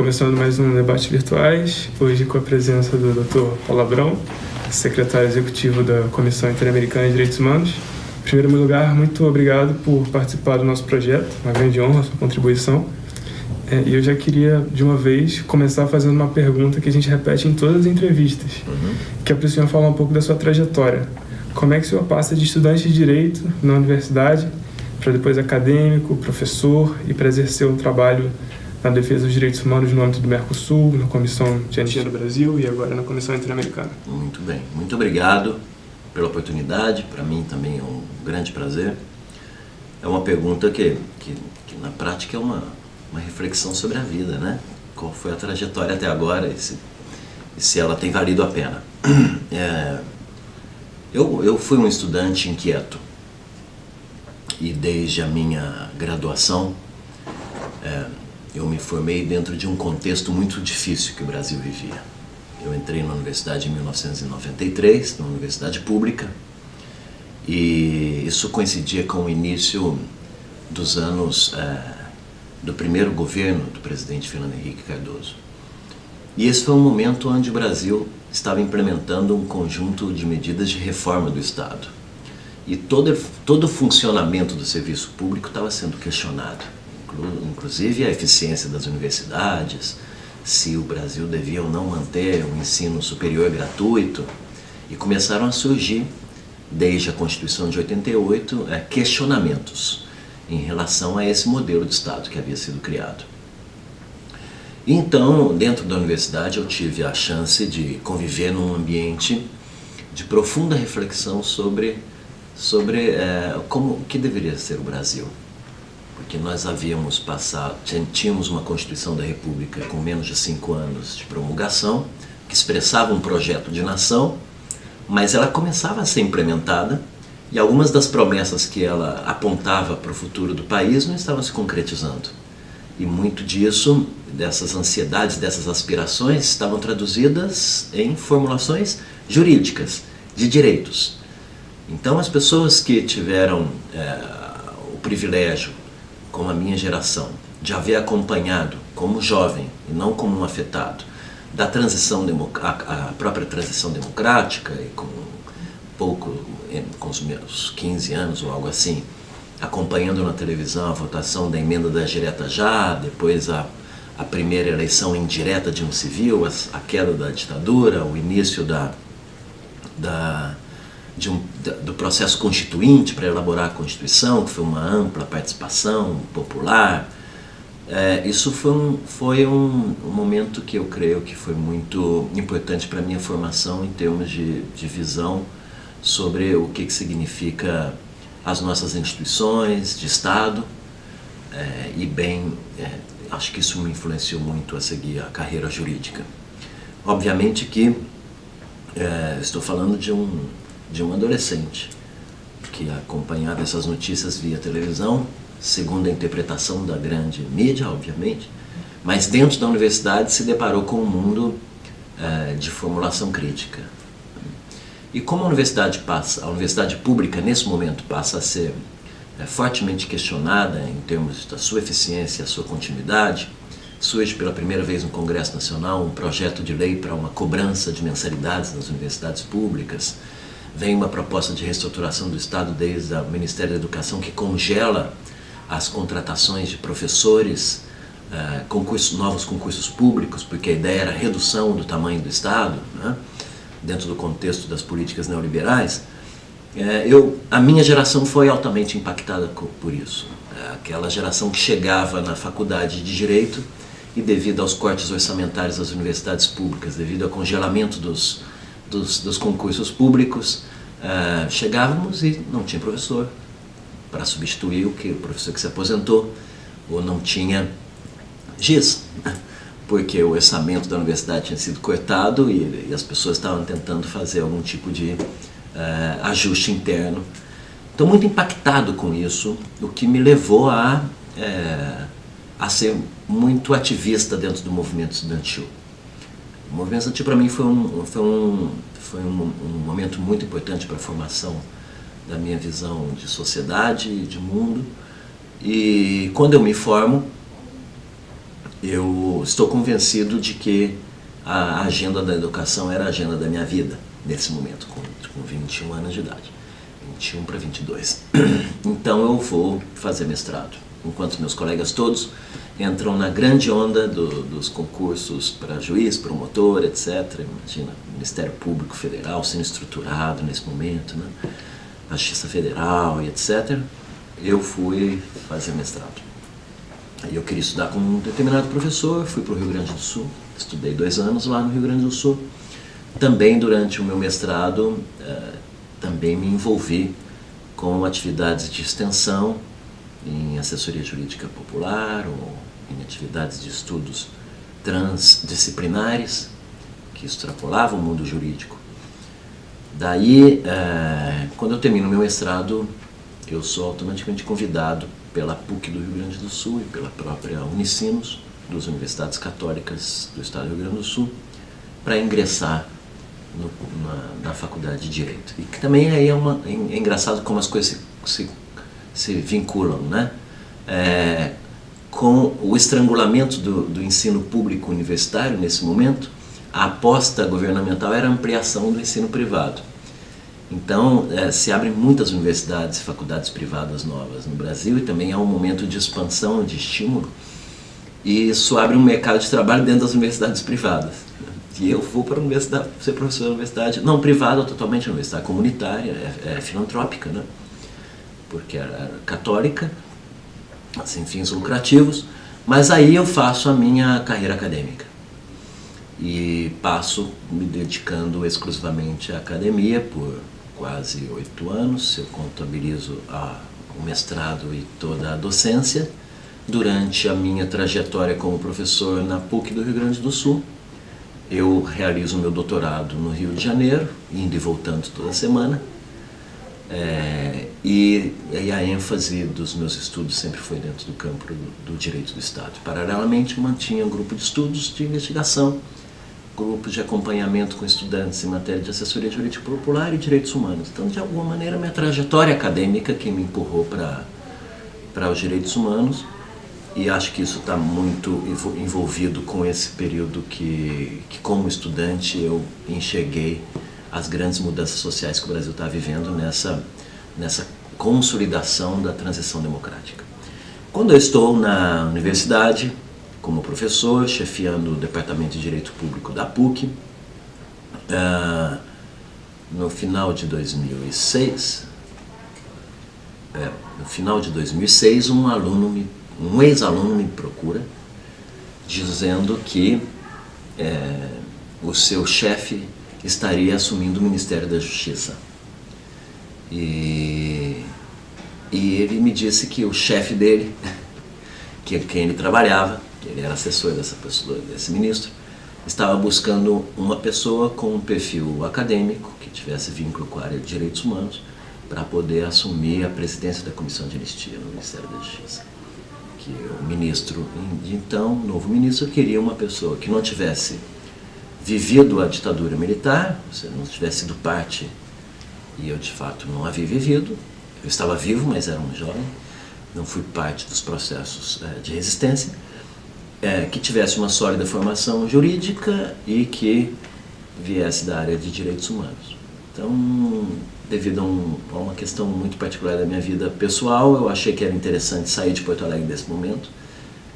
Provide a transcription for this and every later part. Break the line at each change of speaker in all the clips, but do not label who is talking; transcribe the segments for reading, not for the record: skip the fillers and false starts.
Começando mais um Debate Virtuais, hoje com a presença do Dr. Paulo Abrão, secretário executivo da Comissão Interamericana de Direitos Humanos. Em primeiro lugar, muito obrigado por participar do nosso projeto, uma grande honra a sua contribuição. E eu já queria, de uma vez, começar fazendo uma pergunta que a gente repete em todas as entrevistas, que é para o senhor falar um pouco da sua trajetória. Como é que o senhor passa de estudante de Direito na universidade para depois acadêmico, professor e para exercer um trabalho na defesa dos direitos humanos no âmbito do Mercosul, na Comissão de Anistia do Brasil e agora na Comissão Interamericana?
Muito bem, muito obrigado pela oportunidade, para mim também é um grande prazer. É uma pergunta que na prática é uma reflexão sobre a vida, né? Qual foi a trajetória até agora e se ela tem valido a pena. Eu fui um estudante inquieto e desde a minha graduação eu me formei dentro de um contexto muito difícil que o Brasil vivia. Eu entrei na universidade em 1993, na universidade pública, e isso coincidia com o início dos anos do primeiro governo do presidente Fernando Henrique Cardoso. E esse foi um momento onde o Brasil estava implementando um conjunto de medidas de reforma do Estado. E todo o funcionamento do serviço público estava sendo questionado. Inclusive a eficiência das universidades, se o Brasil devia ou não manter um ensino superior gratuito, e começaram a surgir, desde a Constituição de 88, questionamentos em relação a esse modelo de Estado que havia sido criado. Então, dentro da universidade, eu tive a chance de conviver num ambiente de profunda reflexão sobre o que deveria ser o Brasil. Porque nós tínhamos uma Constituição da República com menos de 5 anos de promulgação, que expressava um projeto de nação, mas ela começava a ser implementada e algumas das promessas que ela apontava para o futuro do país não estavam se concretizando. E muito disso, dessas ansiedades, dessas aspirações, estavam traduzidas em formulações jurídicas, de direitos. Então as pessoas que tiveram o privilégio, como a minha geração, de haver acompanhado como jovem e não como um afetado da transição a própria transição democrática, e com os meus 15 anos ou algo assim, acompanhando na televisão a votação da emenda da direta já, depois a primeira eleição indireta de um civil, a queda da ditadura, o início do processo constituinte para elaborar a Constituição, que foi uma ampla participação popular. Isso foi um momento que eu creio que foi muito importante para a minha formação em termos de visão sobre o que significa as nossas instituições de Estado, acho que isso me influenciou muito a seguir a carreira jurídica. Obviamente que estou falando de um adolescente que acompanhava essas notícias via televisão, segundo a interpretação da grande mídia, obviamente, mas dentro da universidade se deparou com um mundo de formulação crítica. E como a universidade pública nesse momento passa a ser fortemente questionada em termos da sua eficiência e a sua continuidade, surge pela primeira vez no Congresso Nacional um projeto de lei para uma cobrança de mensalidades nas universidades públicas. Vem uma proposta de reestruturação do Estado desde o Ministério da Educação que congela as contratações de professores, novos concursos públicos, porque a ideia era a redução do tamanho do Estado, né, dentro do contexto das políticas neoliberais. A minha geração foi altamente impactada por isso. Aquela geração que chegava na faculdade de Direito e, devido aos cortes orçamentários das universidades públicas, devido ao congelamento dos concursos públicos, chegávamos e não tinha professor para substituir o professor que se aposentou, ou não tinha giz, porque o orçamento da universidade tinha sido cortado e as pessoas estavam tentando fazer algum tipo de ajuste interno. Estou muito impactado com isso, o que me levou a ser muito ativista dentro do movimento estudantil. O movimento estudantil para mim foi um momento muito importante para a formação da minha visão de sociedade e de mundo. E quando eu me formo, eu estou convencido de que a agenda da educação era a agenda da minha vida, nesse momento, com 21 anos de idade. 21 para 22. Então eu vou fazer mestrado, enquanto meus colegas todos entram na grande onda dos concursos para juiz, promotor, etc. Imagina, Ministério Público Federal sendo estruturado nesse momento, né? A Justiça Federal e etc. Eu fui fazer mestrado. Aí eu queria estudar com um determinado professor, fui para o Rio Grande do Sul, estudei 2 anos lá no Rio Grande do Sul. Também durante o meu mestrado, também me envolvi com atividades de extensão em assessoria jurídica popular ou em atividades de estudos transdisciplinares que extrapolavam o mundo jurídico. Daí, quando eu termino meu mestrado, eu sou automaticamente convidado pela PUC do Rio Grande do Sul e pela própria Unicinos, duas universidades católicas do estado do Rio Grande do Sul, para ingressar na faculdade de Direito. E que também aí é engraçado como as coisas se vinculam, né? Com o estrangulamento do ensino público universitário nesse momento, a aposta governamental era a ampliação do ensino privado. Então, se abrem muitas universidades e faculdades privadas novas no Brasil e também há um momento de expansão, de estímulo, e isso abre um mercado de trabalho dentro das universidades privadas. E eu vou para a universidade, ser professor da universidade, não privada, totalmente, uma universidade comunitária, filantrópica, né? Porque era católica, sem fins lucrativos, mas aí eu faço a minha carreira acadêmica. E passo me dedicando exclusivamente à academia por quase 8 anos, eu contabilizo o mestrado e toda a docência. Durante a minha trajetória como professor na PUC do Rio Grande do Sul, eu realizo meu doutorado no Rio de Janeiro, indo e voltando toda semana, e a ênfase dos meus estudos sempre foi dentro do campo do direito do Estado. Paralelamente, mantinha um grupo de estudos de investigação, grupos de acompanhamento com estudantes em matéria de assessoria jurídica popular e direitos humanos. Então, de alguma maneira, minha trajetória acadêmica que me empurrou para os direitos humanos, e acho que isso está muito envolvido com esse período que, como estudante, eu enxerguei as grandes mudanças sociais que o Brasil está vivendo nessa consolidação da transição democrática. Quando eu estou na universidade, como professor, chefiando o Departamento de Direito Público da PUC, no final de 2006, um ex-aluno me procura, dizendo que o seu chefe estaria assumindo o Ministério da Justiça. E ele me disse que o chefe dele, que quem ele trabalhava, que ele era assessor desse ministro, estava buscando uma pessoa com um perfil acadêmico, que tivesse vínculo com a área de direitos humanos, para poder assumir a presidência da Comissão de Anistia no Ministério da Justiça. Que o ministro, então, o novo ministro, queria uma pessoa que não tivesse vivido a ditadura militar, se não tivesse sido parte, e eu de fato não havia vivido, eu estava vivo, mas era um jovem, não fui parte dos processos de resistência, que tivesse uma sólida formação jurídica e que viesse da área de direitos humanos. Então, devido a uma questão muito particular da minha vida pessoal, eu achei que era interessante sair de Porto Alegre nesse momento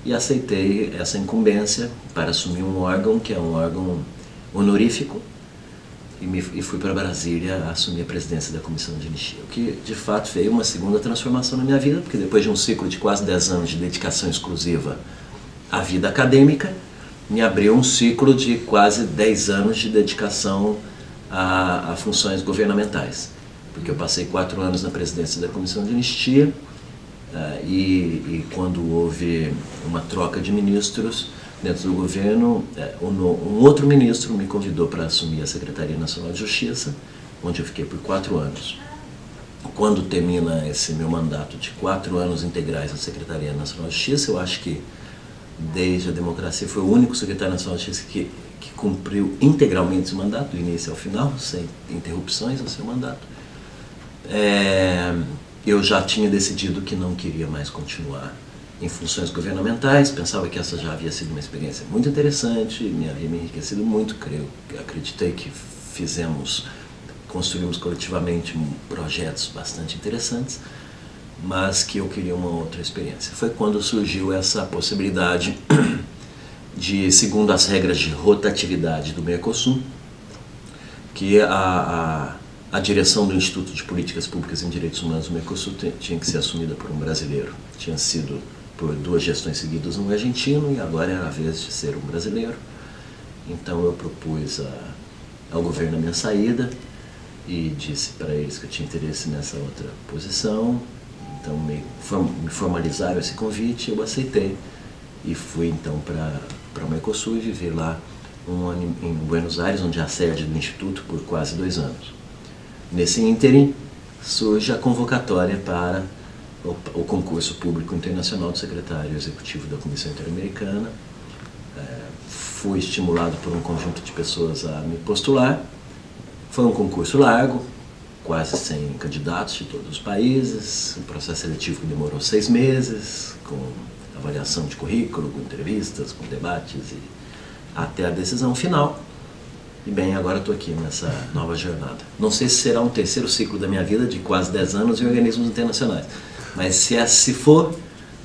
e aceitei essa incumbência para assumir um órgão que é um órgão honorífico e fui para Brasília assumir a presidência da Comissão de Anistia, o que de fato veio uma segunda transformação na minha vida, porque depois de um ciclo de quase 10 anos de dedicação exclusiva à vida acadêmica, me abriu um ciclo de quase 10 anos de dedicação a funções governamentais, porque eu passei 4 anos na presidência da Comissão de Anistia e quando houve uma troca de ministros dentro do governo, um outro ministro me convidou para assumir a Secretaria Nacional de Justiça, onde eu fiquei por 4 anos. Quando termina esse meu mandato de 4 anos integrais na Secretaria Nacional de Justiça, eu acho que desde a democracia foi o único secretário nacional de Justiça que cumpriu integralmente esse mandato, do início ao final, sem interrupções ao seu mandato. Eu já tinha decidido que não queria mais continuar em funções governamentais, pensava que essa já havia sido uma experiência muito interessante, me havia me enriquecido muito, acreditei que construímos coletivamente projetos bastante interessantes, mas que eu queria uma outra experiência. Foi quando surgiu essa possibilidade de, segundo as regras de rotatividade do Mercosul, que a direção do Instituto de Políticas Públicas em Direitos Humanos do Mercosul tinha que ser assumida por um brasileiro. Tinha sido por 2 gestões seguidas um argentino e agora era a vez de ser um brasileiro. Então eu propus ao governo a minha saída e disse para eles que eu tinha interesse nessa outra posição. Então me formalizaram esse convite, eu aceitei e fui então para o Mercosul e vivi lá um ano em Buenos Aires, onde é a sede do Instituto, por quase 2 anos. Nesse ínterim, surge a convocatória para o concurso público internacional do secretário executivo da Comissão Interamericana. Fui estimulado por um conjunto de pessoas a me postular. Foi um concurso largo, quase 100 candidatos de todos os países, um processo seletivo que demorou 6 meses, com avaliação de currículo, com entrevistas, com debates e até a decisão final. E bem, agora estou aqui nessa nova jornada. Não sei se será um 3º ciclo da minha vida, de quase 10 anos em organismos internacionais. Mas se for,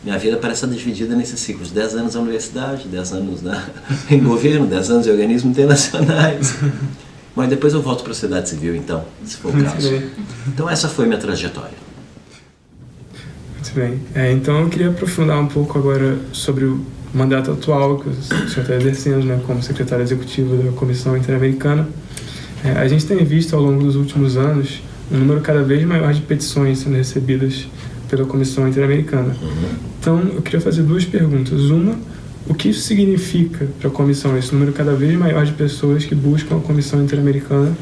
minha vida parece estar dividida nesses ciclos. 10 anos na universidade, 10 anos em governo, 10 anos em organismos internacionais. Mas depois eu volto para a sociedade civil, então, se for o caso. Então essa foi minha trajetória.
Muito bem. Então eu queria aprofundar um pouco agora sobre o mandato atual que o senhor está exercendo, né, como secretário executivo da Comissão Interamericana. A gente tem visto ao longo dos últimos anos um número cada vez maior de petições sendo recebidas pela Comissão Interamericana. Então eu queria fazer 2 perguntas. Uma, o que isso significa para a Comissão, esse número cada vez maior de pessoas que buscam a Comissão Interamericana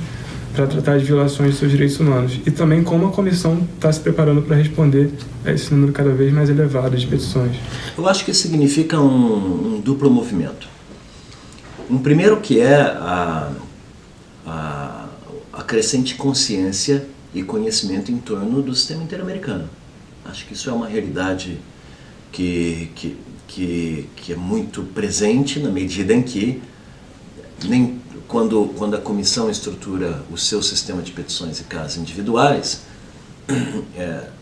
para tratar de violações de seus direitos humanos? E também como a Comissão está se preparando para responder a esse número cada vez mais elevado de petições?
Eu acho que isso significa um duplo movimento. Um primeiro que é a crescente consciência e conhecimento em torno do sistema interamericano. Acho que isso é uma realidade que é muito presente na medida em que quando a comissão estrutura o seu sistema de petições e casos individuais,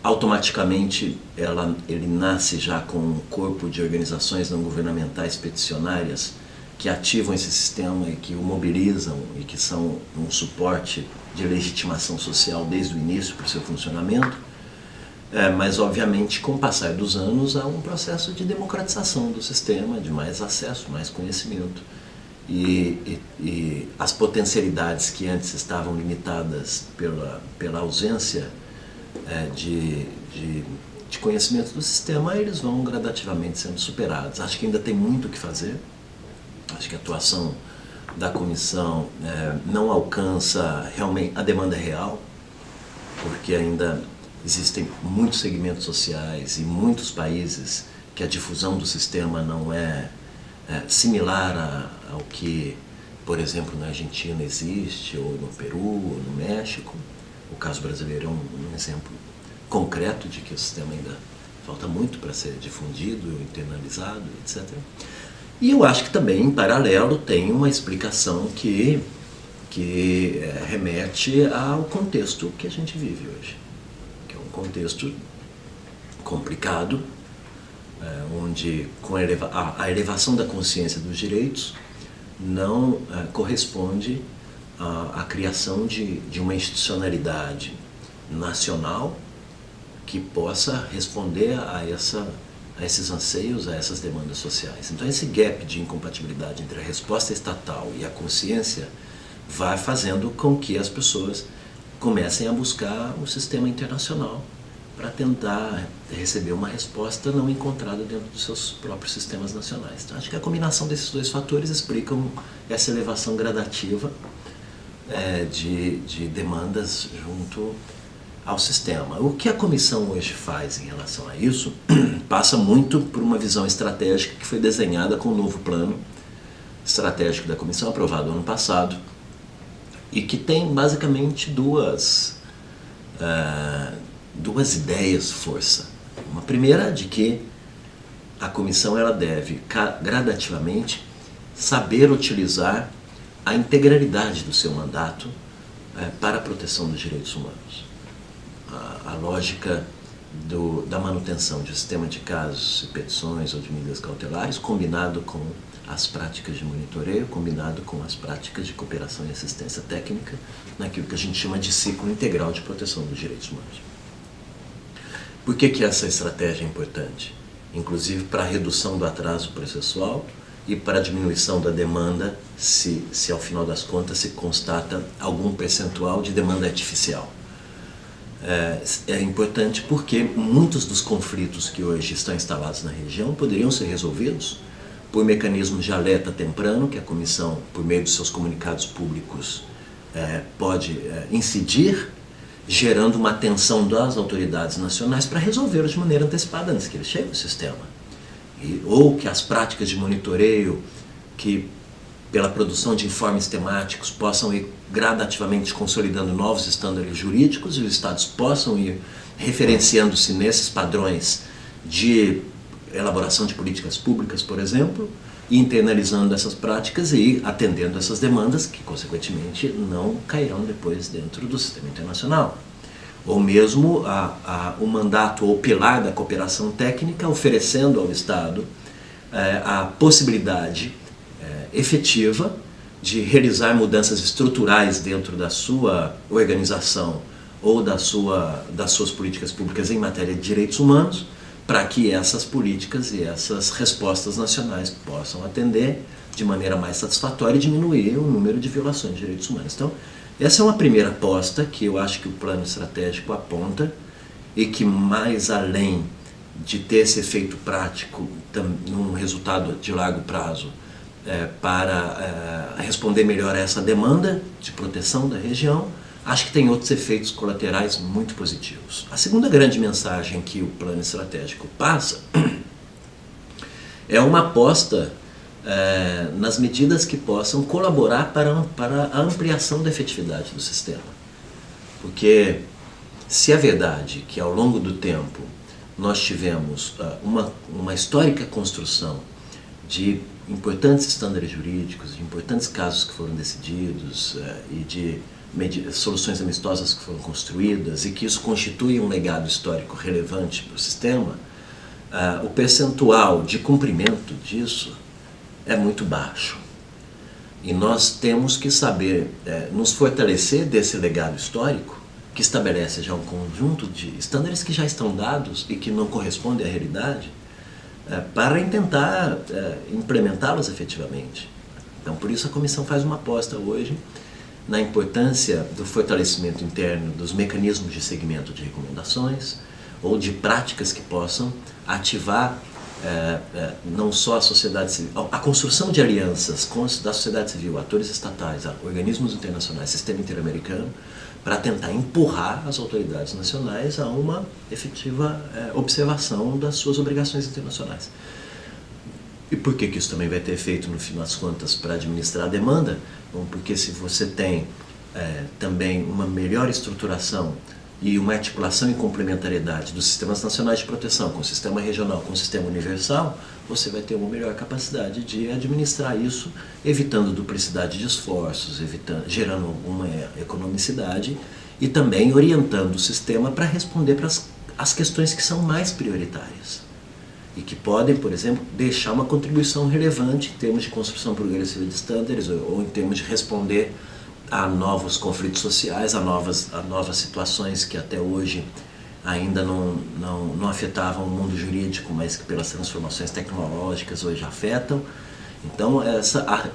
automaticamente ele nasce já com um corpo de organizações não governamentais peticionárias que ativam esse sistema e que o mobilizam e que são um suporte de legitimação social desde o início para o seu funcionamento. Mas, obviamente, com o passar dos anos, há um processo de democratização do sistema, de mais acesso, mais conhecimento. E as potencialidades que antes estavam limitadas pela ausência de conhecimento do sistema, eles vão gradativamente sendo superados. Acho que ainda tem muito o que fazer. Acho que a atuação da comissão não alcança realmente a demanda real, porque ainda existem muitos segmentos sociais e muitos países que a difusão do sistema não é similar ao que, por exemplo, na Argentina existe, ou no Peru, ou no México. O caso brasileiro é um exemplo concreto de que o sistema ainda falta muito para ser difundido, internalizado, etc. E eu acho que também, em paralelo, tem uma explicação que remete ao contexto que a gente vive hoje, que é um contexto complicado, onde com a elevação da consciência dos direitos não corresponde à criação de uma institucionalidade nacional que possa responder a esses anseios, a essas demandas sociais. Então esse gap de incompatibilidade entre a resposta estatal e a consciência vai fazendo com que as pessoas comecem a buscar o sistema internacional para tentar receber uma resposta não encontrada dentro dos seus próprios sistemas nacionais. Então acho que a combinação desses 2 fatores explicam essa elevação gradativa de demandas junto ao sistema. O que a comissão hoje faz em relação a isso passa muito por uma visão estratégica que foi desenhada com o novo plano estratégico da comissão, aprovado ano passado, e que tem basicamente duas ideias força. Uma primeira de que a comissão ela deve gradativamente saber utilizar a integralidade do seu mandato para a proteção dos direitos humanos. A lógica da manutenção de sistema de casos e petições ou de medidas cautelares, combinado com as práticas de monitoreio, combinado com as práticas de cooperação e assistência técnica, naquilo que a gente chama de ciclo integral de proteção dos direitos humanos. Por que essa estratégia é importante? Inclusive para a redução do atraso processual e para a diminuição da demanda, se ao final das contas se constata algum percentual de demanda artificial. É importante porque muitos dos conflitos que hoje estão instalados na região poderiam ser resolvidos por mecanismos de alerta temprano, que a comissão, por meio dos seus comunicados públicos, pode incidir, gerando uma atenção das autoridades nacionais para resolvê-los de maneira antecipada antes que eles cheguem ao sistema. Ou que as práticas de monitoreio, que pela produção de informes temáticos possam ir gradativamente consolidando novos estándares jurídicos e os estados possam ir referenciando-se nesses padrões de elaboração de políticas públicas, por exemplo, e internalizando essas práticas e atendendo essas demandas que, consequentemente, não cairão depois dentro do sistema internacional. Ou mesmo o mandato ou pilar da cooperação técnica oferecendo ao Estado a possibilidade efetiva de realizar mudanças estruturais dentro da sua organização ou das suas políticas públicas em matéria de direitos humanos, para que essas políticas e essas respostas nacionais possam atender de maneira mais satisfatória e diminuir o número de violações de direitos humanos. Então, essa é uma primeira aposta que eu acho que o plano estratégico aponta e que, mais além de ter esse efeito prático, num resultado de largo prazo, para responder melhor a essa demanda de proteção da região, acho que tem outros efeitos colaterais muito positivos. A segunda grande mensagem que o plano estratégico passa é uma aposta nas medidas que possam colaborar para a ampliação da efetividade do sistema. Porque se é verdade que ao longo do tempo nós tivemos uma histórica construção de importantes estándares jurídicos, de importantes casos que foram decididos e de soluções amistosas que foram construídas e que isso constitui um legado histórico relevante para o sistema, o percentual de cumprimento disso é muito baixo. E nós temos que saber nos fortalecer desse legado histórico, que estabelece já um conjunto de estándares que já estão dados e que não correspondem à realidade, para tentar implementá-los efetivamente. Então, por isso a comissão faz uma aposta hoje na importância do fortalecimento interno dos mecanismos de segmento de recomendações ou de práticas que possam ativar não só a sociedade civil, a construção de alianças da sociedade civil, atores estatais, organismos internacionais, sistema interamericano, para tentar empurrar as autoridades nacionais a uma efetiva observação das suas obrigações internacionais. E por que isso também vai ter efeito, no fim das contas, para administrar a demanda? Bom, porque se você tem também uma melhor estruturação e uma articulação e complementariedade dos sistemas nacionais de proteção com o sistema regional, com o sistema universal, você vai ter uma melhor capacidade de administrar isso, evitando duplicidade de esforços, gerando alguma economicidade e também orientando o sistema para responder para as questões que são mais prioritárias e que podem, por exemplo, deixar uma contribuição relevante em termos de construção progressiva de estándares ou em termos de responder a novos conflitos sociais, a novas situações que até hoje ainda não afetavam o mundo jurídico, mas que pelas transformações tecnológicas hoje afetam. Então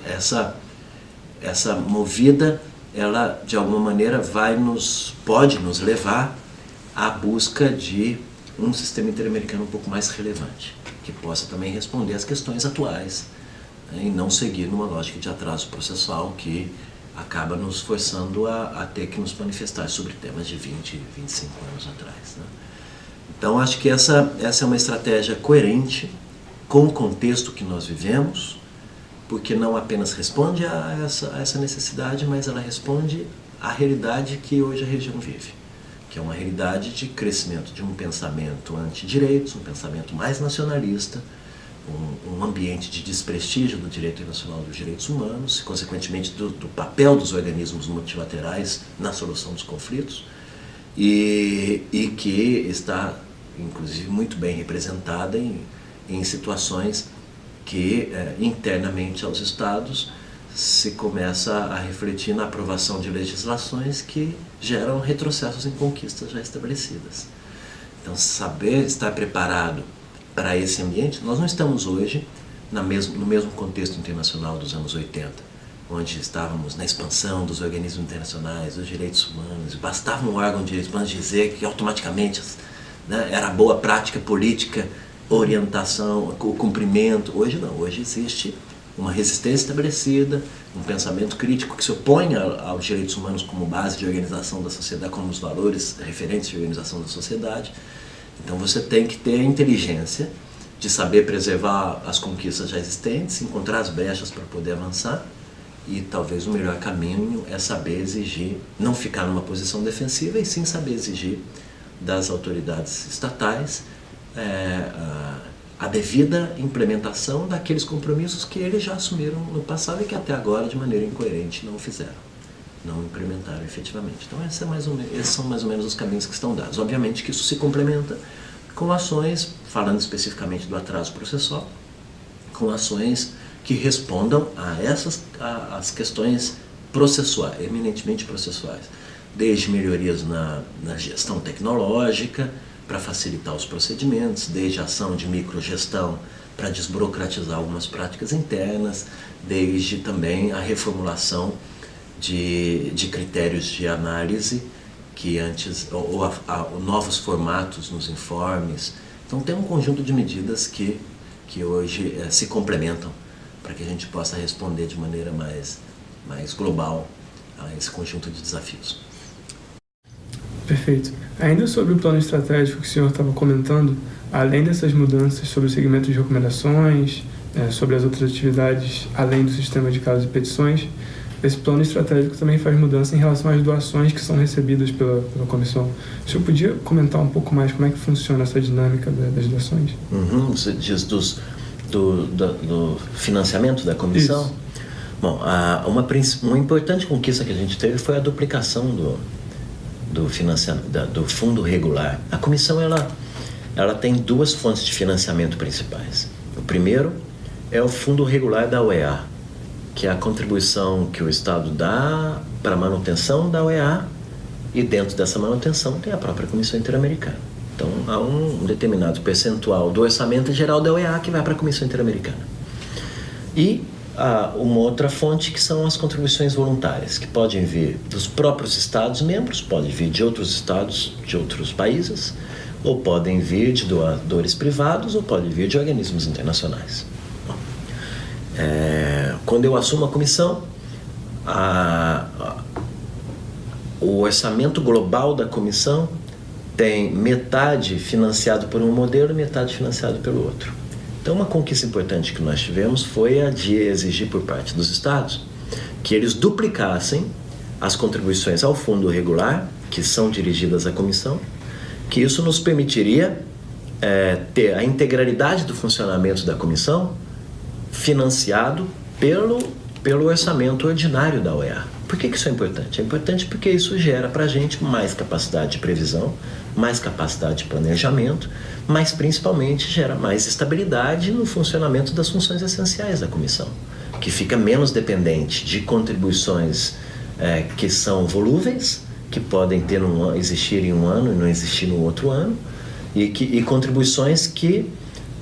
essa movida, ela de alguma maneira pode nos levar à busca de um sistema interamericano um pouco mais relevante, que possa também responder às questões atuais, né, e não seguir numa lógica de atraso processual que acaba nos forçando a ter que nos manifestar sobre temas de 20, 25 anos atrás, né? Então, acho que essa é uma estratégia coerente com o contexto que nós vivemos, porque não apenas responde a essa necessidade, mas ela responde à realidade que hoje a região vive, que é uma realidade de crescimento de um pensamento antidireitos, um pensamento mais nacionalista, um ambiente de desprestígio do direito internacional dos direitos humanos e, consequentemente, do papel dos organismos multilaterais na solução dos conflitos, e que está, inclusive, muito bem representada em situações que, internamente aos Estados, se começa a refletir na aprovação de legislações que geram retrocessos em conquistas já estabelecidas. Então, saber estar preparado para esse ambiente, nós não estamos hoje no mesmo contexto internacional dos anos 80, onde estávamos na expansão dos organismos internacionais, dos direitos humanos, bastava um órgão de direitos humanos dizer que automaticamente, né, era boa prática política, orientação, o cumprimento. Hoje não, hoje existe uma resistência estabelecida, um pensamento crítico que se opõe aos direitos humanos como base de organização da sociedade, como os valores referentes de organização da sociedade. Então você tem que ter a inteligência de saber preservar as conquistas já existentes, encontrar as brechas para poder avançar, e talvez o melhor caminho é saber exigir, não ficar numa posição defensiva, e sim saber exigir das autoridades estatais a devida implementação daqueles compromissos que eles já assumiram no passado e que até agora, de maneira incoerente, não fizeram, não implementaram efetivamente. Então esses são mais ou menos os caminhos que estão dados. Obviamente que isso se complementa com ações, falando especificamente do atraso processual, com ações que respondam as questões processuais, eminentemente processuais, desde melhorias na gestão tecnológica, para facilitar os procedimentos, desde a ação de microgestão para desburocratizar algumas práticas internas, desde também a reformulação de critérios de análise que antes, ou novos formatos nos informes. Então tem um conjunto de medidas que hoje se complementam para que a gente possa responder de maneira mais global a esse conjunto de desafios.
Perfeito. Ainda sobre o plano estratégico que o senhor estava comentando, além dessas mudanças sobre o segmento de recomendações, sobre as outras atividades além do sistema de casos e petições, esse plano estratégico também faz mudança em relação às doações que são recebidas pela comissão. O senhor podia comentar um pouco mais como é que funciona essa dinâmica das doações?
Você diz do financiamento da comissão? Isso. Bom, uma importante conquista que a gente teve foi a duplicação do financiamento, do fundo regular. A comissão ela tem duas fontes de financiamento principais. O primeiro é o fundo regular da OEA, que é a contribuição que o Estado dá para a manutenção da OEA, e dentro dessa manutenção tem a própria Comissão Interamericana. Então há um determinado percentual do orçamento geral da OEA que vai para a Comissão Interamericana. E uma outra fonte que são as contribuições voluntárias, que podem vir dos próprios Estados-membros, podem vir de outros estados, de outros países, ou podem vir de doadores privados, ou podem vir de organismos internacionais. Quando eu assumo a comissão, o orçamento global da comissão tem metade financiado por um modelo e metade financiado pelo outro. Então, uma conquista importante que nós tivemos foi a de exigir por parte dos Estados que eles duplicassem as contribuições ao fundo regular, que são dirigidas à comissão, que isso nos permitiria ter a integralidade do funcionamento da comissão financiado pelo orçamento ordinário da OEA. Por que isso é importante? É importante porque isso gera para a gente mais capacidade de previsão, mais capacidade de planejamento, mas principalmente gera mais estabilidade no funcionamento das funções essenciais da comissão, que fica menos dependente de contribuições que são volúveis, que podem existir em um ano e não existir no outro ano, e contribuições que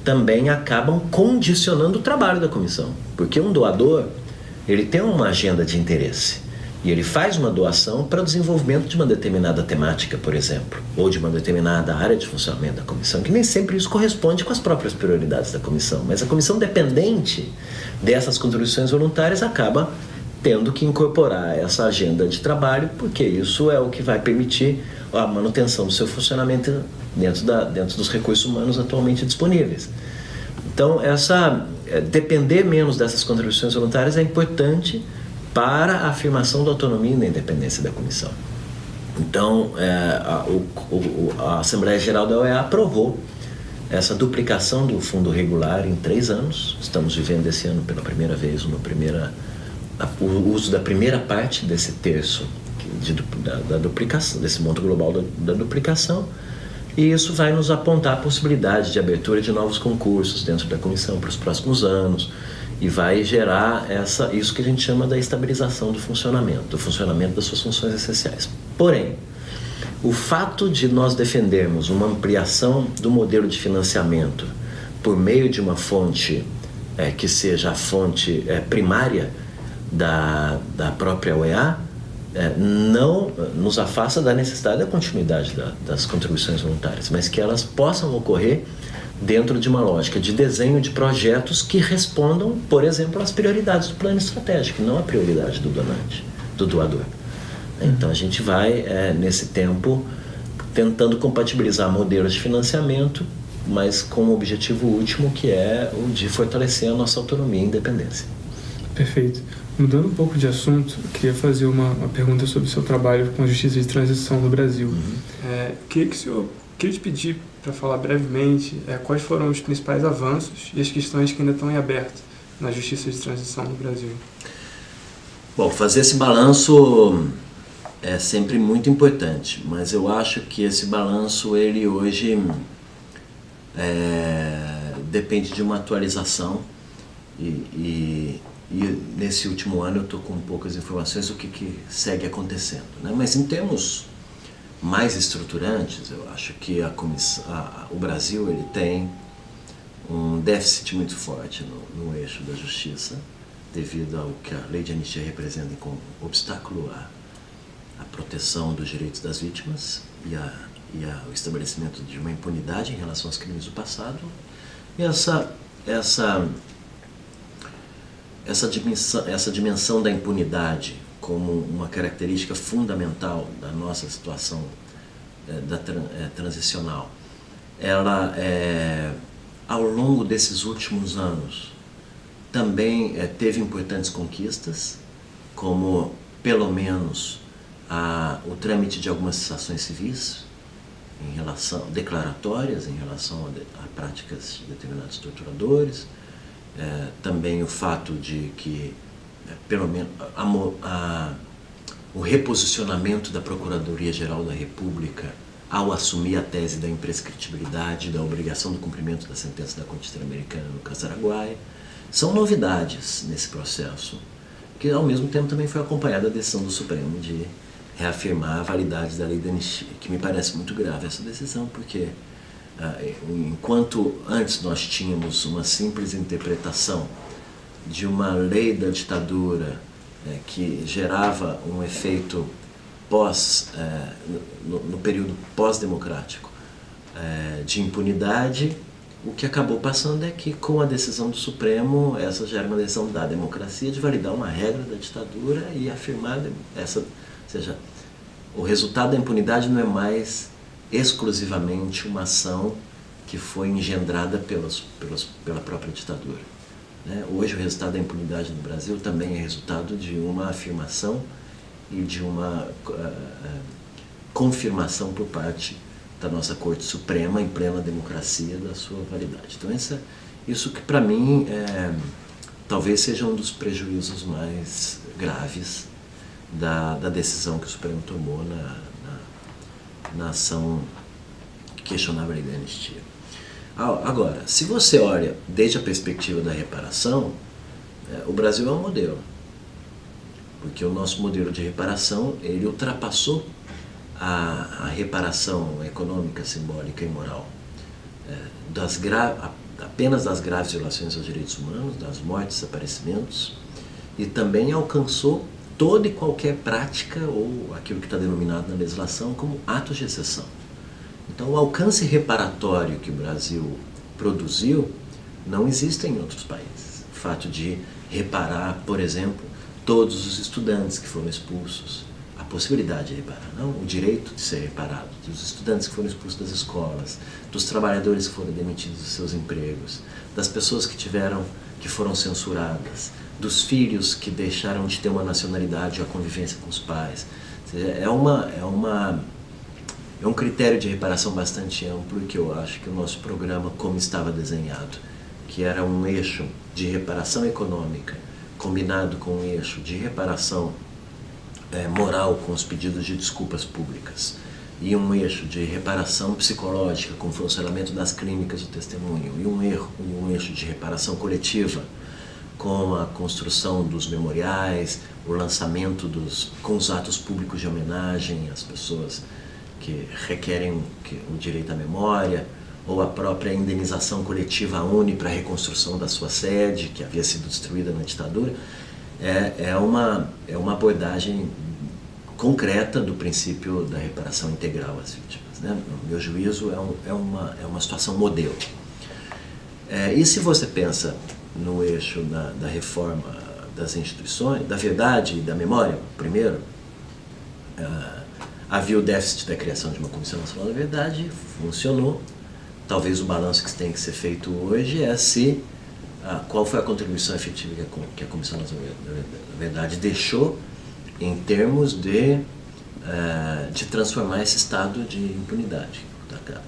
também acabam condicionando o trabalho da comissão, porque um doador ele tem uma agenda de interesse e ele faz uma doação para o desenvolvimento de uma determinada temática, por exemplo, ou de uma determinada área de funcionamento da comissão, que nem sempre isso corresponde com as próprias prioridades da comissão, mas a comissão, dependente dessas contribuições voluntárias, acaba tendo que incorporar essa agenda de trabalho, porque isso é o que vai permitir a manutenção do seu funcionamento dentro dos recursos humanos atualmente disponíveis. Então, depender menos dessas contribuições voluntárias é importante para a afirmação da autonomia e da independência da comissão. Então, a Assembleia Geral da OEA aprovou essa duplicação do fundo regular em 3 anos. Estamos vivendo esse ano pela primeira vez o uso da primeira parte desse terço da duplicação, desse monto global da duplicação, e isso vai nos apontar a possibilidade de abertura de novos concursos dentro da comissão para os próximos anos, e vai gerar isso que a gente chama da estabilização do funcionamento das suas funções essenciais. Porém, o fato de nós defendermos uma ampliação do modelo de financiamento por meio de uma fonte que seja a fonte primária da própria UEA, não nos afasta da necessidade da continuidade das contribuições voluntárias, mas que elas possam ocorrer dentro de uma lógica de desenho de projetos que respondam, por exemplo, às prioridades do plano estratégico, não à prioridade do donante, do doador. Então a gente vai, nesse tempo, tentando compatibilizar modelos de financiamento, mas com o objetivo último, que é o de fortalecer a nossa autonomia e independência.
Perfeito. Mudando um pouco de assunto, eu queria fazer uma pergunta sobre o seu trabalho com a Justiça de Transição no Brasil. Queria te pedir para falar brevemente quais foram os principais avanços e as questões que ainda estão em aberto na Justiça de Transição no Brasil.
Bom, fazer esse balanço é sempre muito importante, mas eu acho que esse balanço, ele hoje depende de uma atualização e nesse último ano eu estou com poucas informações do que segue acontecendo, né? Mas em termos mais estruturantes, eu acho que o Brasil ele tem um déficit muito forte no eixo da justiça, devido ao que a lei de anistia representa como obstáculo à proteção dos direitos das vítimas e ao estabelecimento de uma impunidade em relação aos crimes do passado. E essa dimensão da impunidade como uma característica fundamental da nossa situação transicional, ela, ao longo desses últimos anos, também teve importantes conquistas, como, pelo menos, o trâmite de algumas ações civis, declaratórias em relação a práticas de determinados torturadores, também o fato de que, pelo menos, o reposicionamento da Procuradoria-Geral da República ao assumir a tese da imprescritibilidade, da obrigação do cumprimento da sentença da Corte Interamericana no caso Araguaia, são novidades nesse processo, que ao mesmo tempo também foi acompanhada da decisão do Supremo de reafirmar a validade da lei da anistia, que me parece muito grave essa decisão, porque enquanto antes nós tínhamos uma simples interpretação de uma lei da ditadura que gerava um efeito no período pós-democrático de impunidade, o que acabou passando é que, com a decisão do Supremo, essa já era uma decisão da democracia de validar uma regra da ditadura e afirmar ou seja, o resultado da impunidade não é mais exclusivamente uma ação que foi engendrada pela própria ditadura. Hoje o resultado da impunidade no Brasil também é resultado de uma afirmação e de uma confirmação por parte da nossa Corte Suprema, em plena democracia, da sua validade. Então isso que para mim talvez seja um dos prejuízos mais graves da decisão que o Supremo tomou na ação que questionava a lei da anistia. Agora, se você olha desde a perspectiva da reparação, o Brasil é um modelo, porque o nosso modelo de reparação, ele ultrapassou a reparação econômica, simbólica e moral apenas das graves violações aos direitos humanos, das mortes, desaparecimentos, e também alcançou toda e qualquer prática ou aquilo que está denominado na legislação como atos de exceção. Então, o alcance reparatório que o Brasil produziu não existe em outros países. O fato de reparar, por exemplo, todos os estudantes que foram expulsos, a possibilidade de reparar, não o direito de ser reparado, dos estudantes que foram expulsos das escolas, dos trabalhadores que foram demitidos dos seus empregos, das pessoas que foram censuradas, dos filhos que deixaram de ter uma nacionalidade ou a convivência com os pais. É é um critério de reparação bastante amplo e que eu acho que o nosso programa, como estava desenhado, que era um eixo de reparação econômica combinado com um eixo de reparação moral com os pedidos de desculpas públicas e um eixo de reparação psicológica com o funcionamento das clínicas do testemunho e um eixo de reparação coletiva com a construção dos memoriais, o lançamento com os atos públicos de homenagem às pessoas que requerem o direito à memória, ou a própria indenização coletiva à UNE para a reconstrução da sua sede, que havia sido destruída na ditadura, é uma abordagem concreta do princípio da reparação integral às vítimas, né? No meu juízo, é uma situação modelo. E se você pensa no eixo da reforma das instituições, da verdade e da memória, primeiro, havia o déficit da criação de uma Comissão Nacional da Verdade, funcionou. Talvez o balanço que tem que ser feito hoje é qual foi a contribuição efetiva que a Comissão Nacional da Verdade deixou em termos de transformar esse estado de impunidade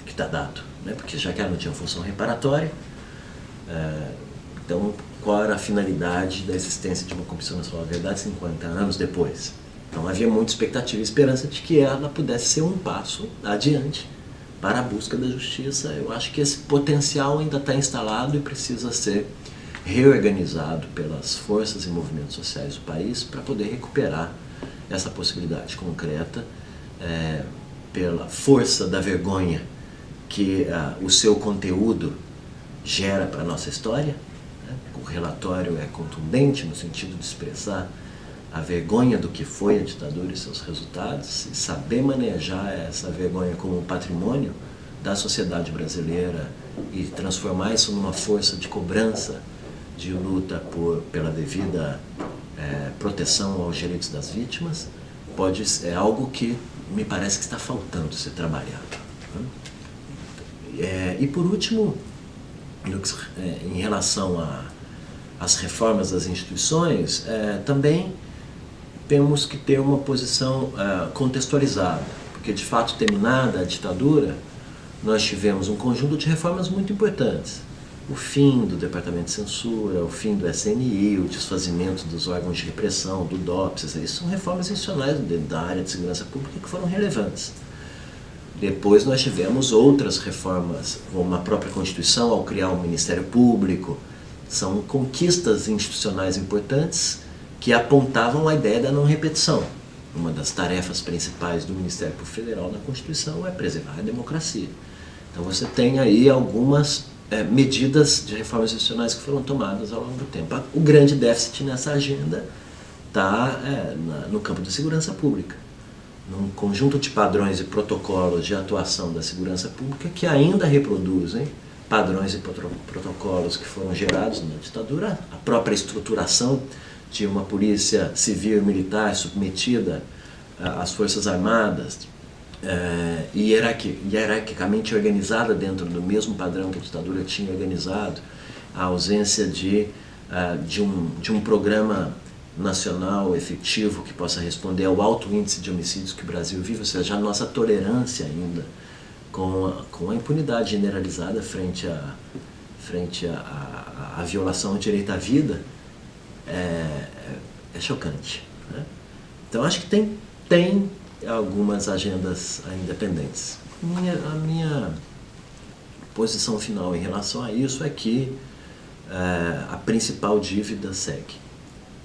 que está dado, né? Porque já que ela não tinha função reparatória, então qual era a finalidade da existência de uma Comissão Nacional da Verdade 50 anos depois? Então havia muita expectativa e esperança de que ela pudesse ser um passo adiante para a busca da justiça. Eu acho que esse potencial ainda está instalado e precisa ser reorganizado pelas forças e movimentos sociais do país para poder recuperar essa possibilidade concreta, pela força da vergonha que o seu conteúdo gera para a nossa história, né? O relatório é contundente no sentido de expressar a vergonha do que foi a ditadura e seus resultados, e saber manejar essa vergonha como um patrimônio da sociedade brasileira e transformar isso numa força de cobrança, de luta pela devida proteção aos direitos das vítimas, é algo que me parece que está faltando ser trabalhado, né? E por último, em relação às reformas das instituições, também temos que ter uma posição contextualizada, porque de fato, terminada a ditadura, nós tivemos um conjunto de reformas muito importantes. O fim do Departamento de Censura, o fim do SNI, o desfazimento dos órgãos de repressão, do DOPS, isso são reformas institucionais da área de segurança pública que foram relevantes. Depois nós tivemos outras reformas, como a própria Constituição, ao criar o Ministério Público. São conquistas institucionais importantes que apontavam a ideia da não repetição. Uma das tarefas principais do Ministério Público Federal na Constituição é preservar a democracia. Então você tem aí algumas medidas de reformas institucionais que foram tomadas ao longo do tempo. O grande déficit nessa agenda está no campo da segurança pública, num conjunto de padrões e protocolos de atuação da segurança pública que ainda reproduzem padrões e protocolos que foram gerados na ditadura, a própria estruturação de uma polícia civil e militar submetida às Forças Armadas, hierarquicamente organizada dentro do mesmo padrão que a ditadura tinha organizado, a ausência de um programa nacional efetivo que possa responder ao alto índice de homicídios que o Brasil vive, ou seja, a nossa tolerância ainda com a impunidade generalizada frente à violação do direito à vida é chocante, né? Então acho que tem algumas agendas ainda pendentes. A minha posição final em relação a isso é que a principal dívida segue,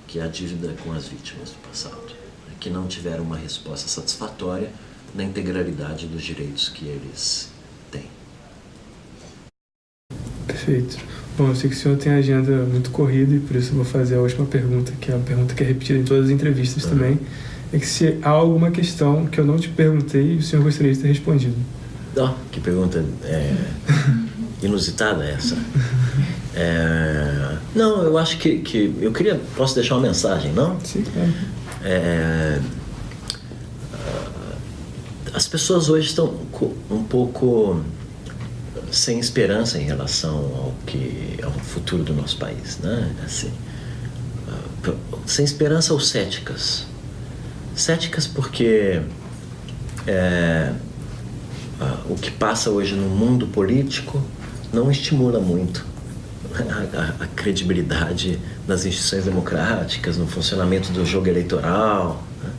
que é a dívida com as vítimas do passado, que não tiveram uma resposta satisfatória na integralidade dos direitos que eles têm.
Perfeito. Bom, eu sei que o senhor tem a agenda muito corrida e por isso eu vou fazer a última pergunta, que é uma pergunta que é repetida em todas as entrevistas também. É que se há alguma questão que eu não te perguntei e o senhor gostaria de ter respondido.
Que pergunta inusitada essa. Não, eu acho que eu queria... Posso deixar uma mensagem, não?
Sim, claro.
As pessoas hoje estão um pouco sem esperança em relação ao futuro do nosso país, né? Assim, sem esperança ou céticas. Céticas porque o que passa hoje no mundo político não estimula muito a credibilidade das instituições democráticas, no funcionamento do jogo eleitoral, né?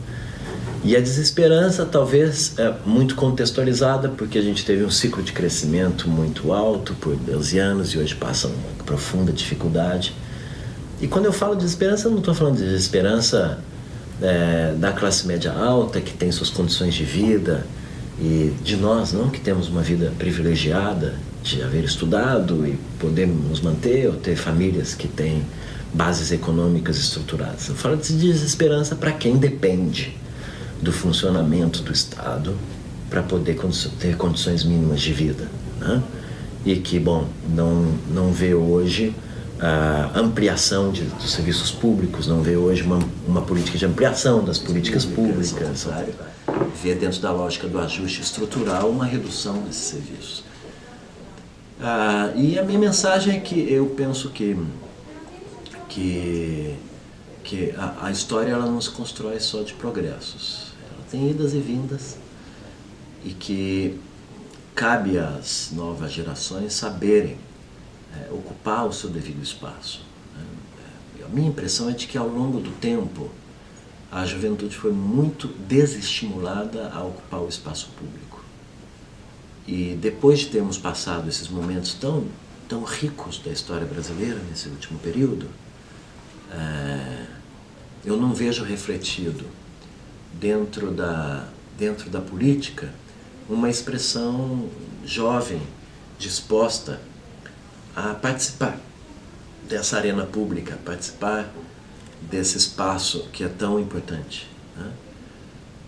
E a desesperança talvez é muito contextualizada, porque a gente teve um ciclo de crescimento muito alto por 12 anos e hoje passa uma profunda dificuldade. E quando eu falo de desesperança, eu não estou falando de desesperança da classe média alta, que tem suas condições de vida, e de nós, não, que temos uma vida privilegiada de haver estudado e poder nos manter, ou ter famílias que têm bases econômicas estruturadas. Eu falo de desesperança para quem depende do funcionamento do Estado para poder ter condições mínimas de vida, né? E que, bom, não vê hoje a ampliação dos serviços públicos, não vê hoje uma política de ampliação das políticas públicas. Vê dentro da lógica do ajuste estrutural uma redução desses serviços. E a minha mensagem é que eu penso que a história ela não se constrói só de progressos. Ela tem idas e vindas e que cabe às novas gerações saberem ocupar o seu devido espaço. A minha impressão é de que ao longo do tempo a juventude foi muito desestimulada a ocupar o espaço público. E depois de termos passado esses momentos tão ricos da história brasileira nesse último período, eu não vejo refletido dentro da política uma expressão jovem, disposta a participar dessa arena pública, participar desse espaço que é tão importante, né?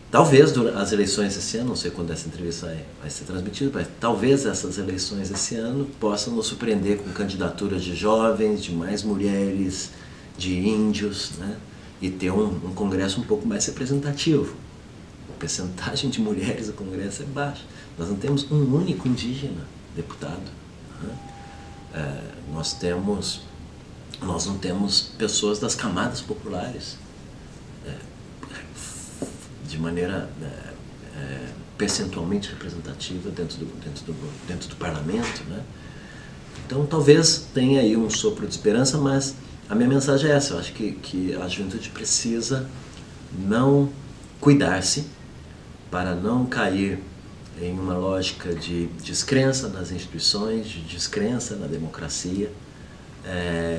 Talvez as eleições esse ano, não sei quando essa entrevista vai ser transmitida, mas talvez essas eleições esse ano possam nos surpreender com candidaturas de jovens, de mais mulheres, de índios, né? E ter um Congresso um pouco mais representativo. A percentagem de mulheres no Congresso é baixa. Nós não temos um único indígena deputado, né? Nós não temos pessoas das camadas populares de maneira percentualmente representativa dentro do parlamento, né? Então talvez tenha aí um sopro de esperança, mas a minha mensagem é essa: eu acho que a juventude precisa não cuidar-se para não cair em uma lógica de descrença nas instituições, de descrença na democracia,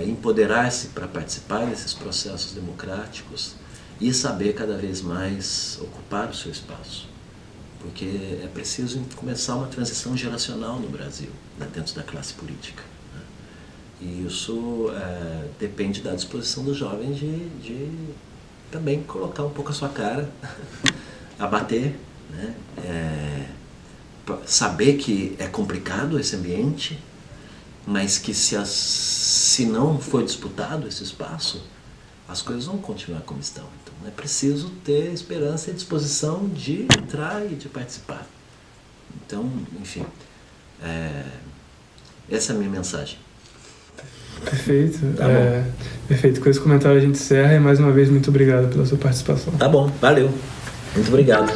empoderar-se para participar desses processos democráticos e saber cada vez mais ocupar o seu espaço. Porque é preciso começar uma transição geracional no Brasil, né, dentro da classe política, né? E isso depende da disposição do jovem de também colocar um pouco a sua cara, abater, né? Saber que é complicado esse ambiente, mas que se não for disputado esse espaço, as coisas vão continuar como estão. Então é preciso ter esperança e disposição de entrar e de participar. Então, enfim, essa é a minha mensagem.
Perfeito.
Tá
Perfeito. Com esse comentário a gente encerra e mais uma vez muito obrigado pela sua participação.
Tá bom, valeu. Muito obrigado.